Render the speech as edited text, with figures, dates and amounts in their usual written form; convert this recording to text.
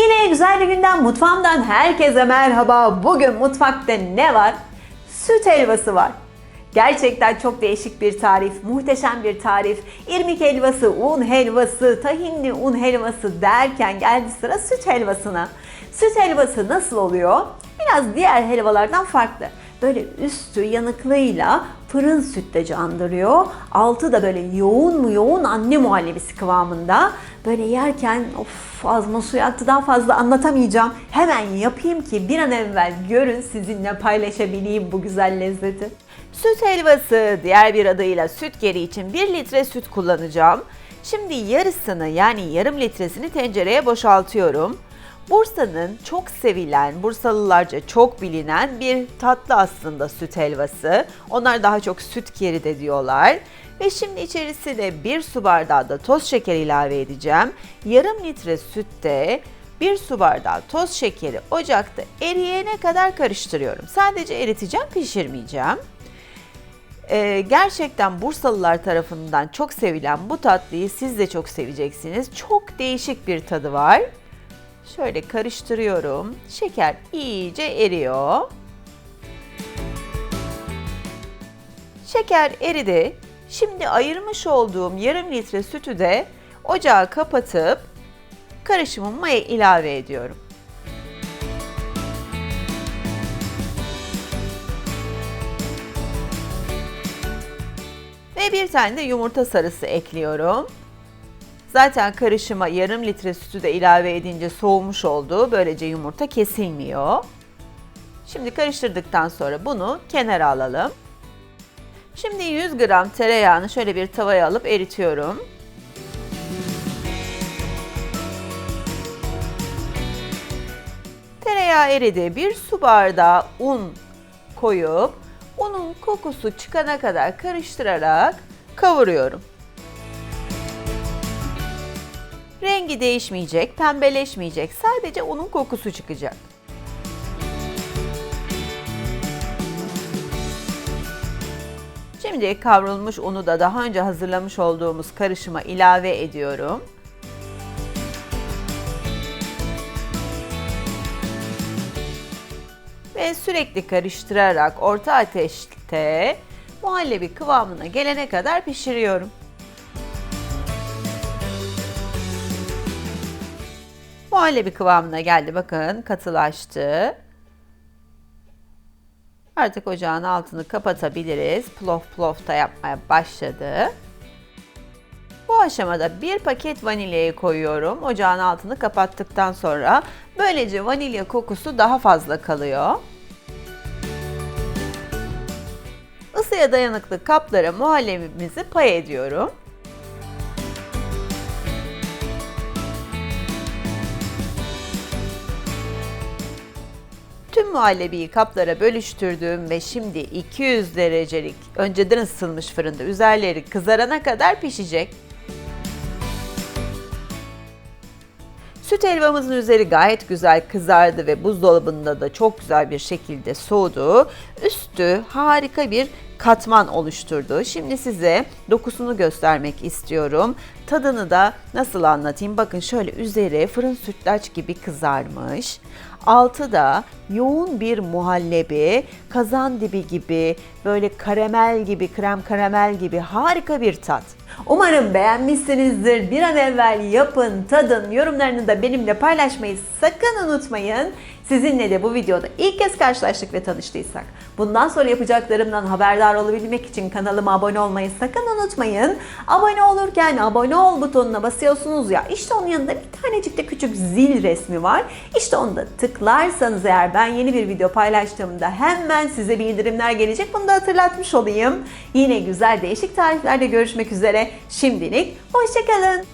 Yine güzel bir günden, mutfağımdan herkese merhaba. Bugün mutfakta ne var? Süt helvası var. Gerçekten çok değişik bir tarif, muhteşem bir tarif. İrmik helvası, un helvası, tahinli un helvası derken geldi sıra süt helvasına. Süt helvası nasıl oluyor? Biraz diğer helvalardan farklı. Böyle üstü yanıklıyla fırın sütlacı andırıyor. Altı da böyle yoğun anne muhallebisi kıvamında. Böyle yerken of ağzıma su aktı, daha fazla anlatamayacağım. Hemen yapayım ki bir an evvel görün, sizinle paylaşabileyim bu güzel lezzeti. Süt helvası, diğer bir adıyla süt geri için 1 litre süt kullanacağım. Şimdi yarısını, yani yarım litresini tencereye boşaltıyorum. Bursa'nın çok sevilen, Bursalılarca çok bilinen bir tatlı aslında süt helvası. Onlar daha çok süt keri de diyorlar. Ve şimdi içerisine 1 su bardağı da toz şeker ilave edeceğim. Yarım litre sütte 1 su bardağı toz şekeri ocakta eriyene kadar karıştırıyorum. Sadece eriteceğim, pişirmeyeceğim. Gerçekten Bursalılar tarafından çok sevilen bu tatlıyı siz de çok seveceksiniz. Çok değişik bir tadı var. Şöyle karıştırıyorum. Şeker iyice eriyor. Şeker eridi. Şimdi ayırmış olduğum yarım litre sütü de ocağı kapatıp karışımıma ilave ediyorum. Ve bir tane de yumurta sarısı ekliyorum. Zaten karışıma yarım litre sütü de ilave edince soğumuş oldu. Böylece yumurta kesilmiyor. Şimdi karıştırdıktan sonra bunu kenara alalım. Şimdi 100 gram tereyağını şöyle bir tavaya alıp eritiyorum. Tereyağı eridi. 1 su bardağı un koyup unun kokusu çıkana kadar karıştırarak kavuruyorum. Rengi değişmeyecek, pembeleşmeyecek. Sadece unun kokusu çıkacak. Şimdi kavrulmuş unu da daha önce hazırlamış olduğumuz karışıma ilave ediyorum. Ve sürekli karıştırarak orta ateşte muhallebi kıvamına gelene kadar pişiriyorum. Muhallebi kıvamına geldi. Bakın katılaştı. Artık ocağın altını kapatabiliriz. Plof plof da yapmaya başladı. Bu aşamada 1 paket vanilyayı koyuyorum. Ocağın altını kapattıktan sonra böylece vanilya kokusu daha fazla kalıyor. Isıya dayanıklı kaplara muhallebimizi pay ediyorum. Tüm muhallebiyi kaplara bölüştürdüm ve şimdi 200 derecelik önceden ısıtılmış fırında üzerleri kızarana kadar pişecek. Süt helvamızın üzeri gayet güzel kızardı ve buzdolabında da çok güzel bir şekilde soğudu. Üstü harika bir katman oluşturdu. Şimdi size dokusunu göstermek istiyorum. Tadını da nasıl anlatayım? Bakın şöyle üzeri fırın sütlaç gibi kızarmış. Altı da yoğun bir muhallebi, kazan dibi gibi, böyle karamel gibi, krem karamel gibi harika bir tat. Umarım beğenmişsinizdir. Bir an evvel yapın, tadın, yorumlarını da benimle paylaşmayı sakın unutmayın. Sizinle de bu videoda ilk kez karşılaştık ve tanıştıysak, bundan sonra yapacaklarımdan haberdar olabilmek için kanalıma abone olmayı sakın unutmayın. Abone olurken abone ol butonuna basıyorsunuz ya, işte onun yanında bir tanecik de küçük zil resmi var. İşte onu da tıklarsanız eğer ben yeni bir video paylaştığımda hemen size bildirimler gelecek. Bunu da hatırlatmış olayım. Yine güzel değişik tariflerde görüşmek üzere. Şimdilik hoşça kalın.